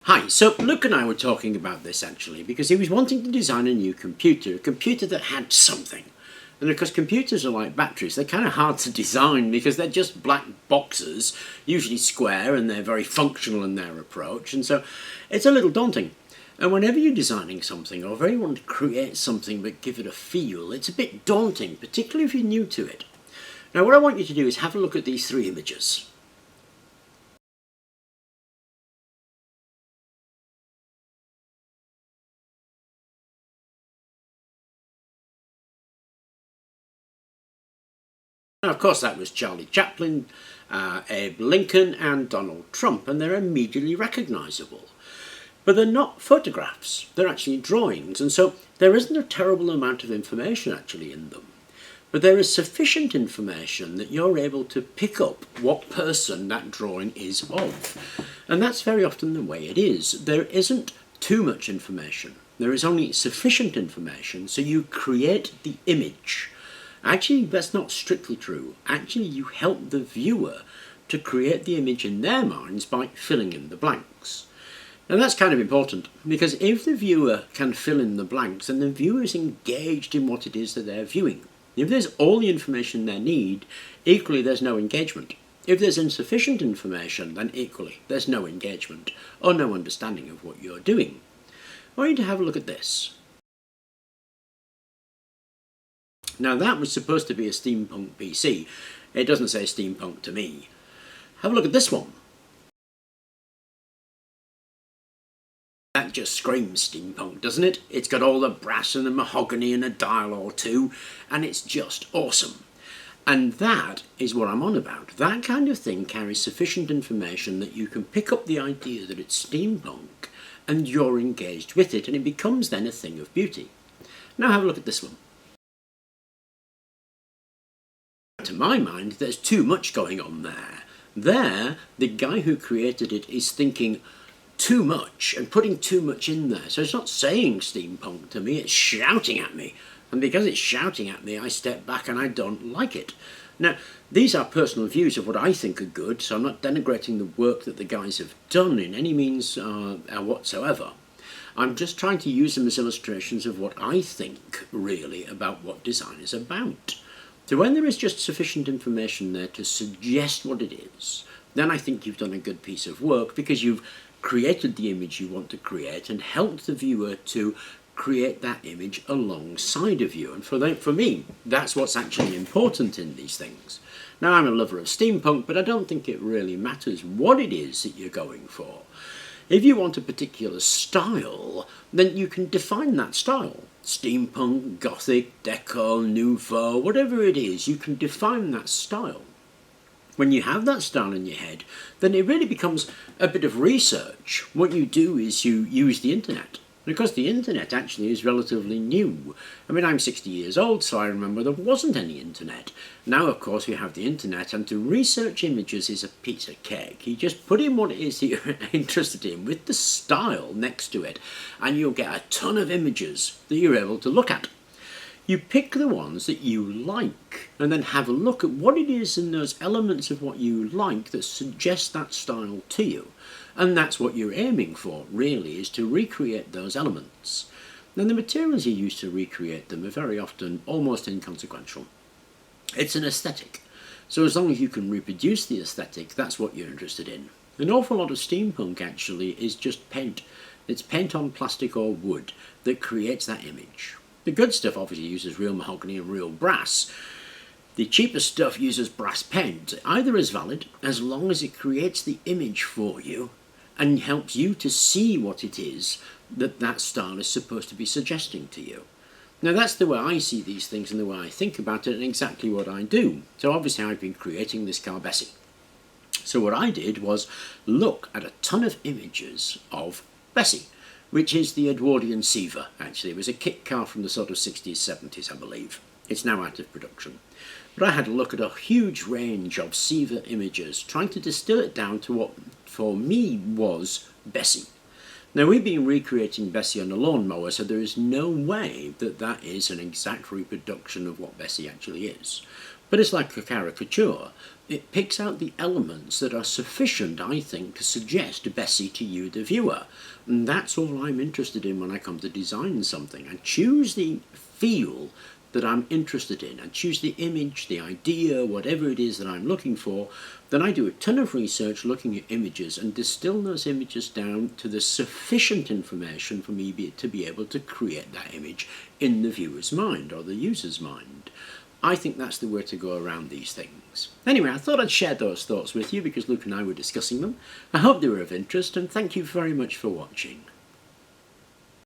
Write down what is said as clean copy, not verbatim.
Hi, so Luke and I were talking about this actually because he was wanting to design a new computer, a computer that had something. And of course computers are like batteries, they're kind of hard to design because they're just black boxes, usually square, and they're very functional in their approach, and so it's a little daunting. And whenever you're designing something or very want to create something but give it a feel, it's a bit daunting, particularly if you're new to it. Now what I want you to do is have a look at these three images. Now, of course, that was Charlie Chaplin, Abe Lincoln, and Donald Trump, and they're immediately recognisable. But they're not photographs, they're actually drawings, and so there isn't a terrible amount of information actually in them. But there is sufficient information that you're able to pick up what person that drawing is of. And that's very often the way it is. There isn't too much information. There is only sufficient information, so you create the image. Actually, that's not strictly true. Actually, you help the viewer to create the image in their minds by filling in the blanks. And that's kind of important, because if the viewer can fill in the blanks, then the viewer is engaged in what it is that they're viewing. If there's all the information they need, equally there's no engagement. If there's insufficient information, then equally there's no engagement or no understanding of what you're doing. I want you to have a look at this. Now that was supposed to be a steampunk PC. It doesn't say steampunk to me. Have a look at this one. That just screams steampunk, doesn't it? It's got all the brass and the mahogany and a dial or two, and it's just awesome. And that is what I'm on about. That kind of thing carries sufficient information that you can pick up the idea that it's steampunk, and you're engaged with it, and it becomes then a thing of beauty. Now have a look at this one. To my mind, there's too much going on there. There, the guy who created it is thinking too much and putting too much in there. So it's not saying steampunk to me, it's shouting at me. And because it's shouting at me, I step back and I don't like it. Now, these are personal views of what I think are good, so I'm not denigrating the work that the guys have done in any means whatsoever. I'm just trying to use them as illustrations of what I think, really, about what design is about. So when there is just sufficient information there to suggest what it is, then I think you've done a good piece of work because you've created the image you want to create and helped the viewer to create that image alongside of you. And for me, that's what's actually important in these things. Now, I'm a lover of steampunk, but I don't think it really matters what it is that you're going for. If you want a particular style, then you can define that style. Steampunk, Gothic, Deco, Nouveau, whatever it is, you can define that style. When you have that style in your head, then it really becomes a bit of research. What you do is you use the internet. Because the internet actually is relatively new. I mean, I'm 60 years old, so I remember there wasn't any internet. Now, of course, we have the internet, and to research images is a piece of cake. You just put in what it is that you're interested in with the style next to it, and you'll get a ton of images that you're able to look at. You pick the ones that you like, and then have a look at what it is in those elements of what you like that suggest that style to you. And that's what you're aiming for, really, is to recreate those elements. Then the materials you use to recreate them are very often almost inconsequential. It's an aesthetic. So as long as you can reproduce the aesthetic, that's what you're interested in. An awful lot of steampunk, actually, is just paint. It's paint on plastic or wood that creates that image. The good stuff obviously uses real mahogany and real brass. The cheaper stuff uses brass paint. Either is valid as long as it creates the image for you and helps you to see what it is that that style is supposed to be suggesting to you. Now that's the way I see these things and the way I think about it and exactly what I do. So obviously I've been creating this car Bessie. So what I did was look at a ton of images of Bessie, which is the Edwardian Seaver, actually. It was a kit car from the sort of 60s, 70s, I believe. It's now out of production. But I had a look at a huge range of Seaver images, trying to distill it down to what, for me, was Bessie. Now, we've been recreating Bessie on a lawnmower, so there is no way that that is an exact reproduction of what Bessie actually is. But it's like a caricature. It picks out the elements that are sufficient, I think, to suggest Bessie to you, the viewer. And that's all I'm interested in when I come to design something. I choose the feel that I'm interested in. I choose the image, the idea, whatever it is that I'm looking for. Then I do a ton of research looking at images and distill those images down to the sufficient information for me to be able to create that image in the viewer's mind or the user's mind. I think that's the way to go around these things. Anyway, I thought I'd share those thoughts with you because Luke and I were discussing them. I hope they were of interest, and thank you very much for watching.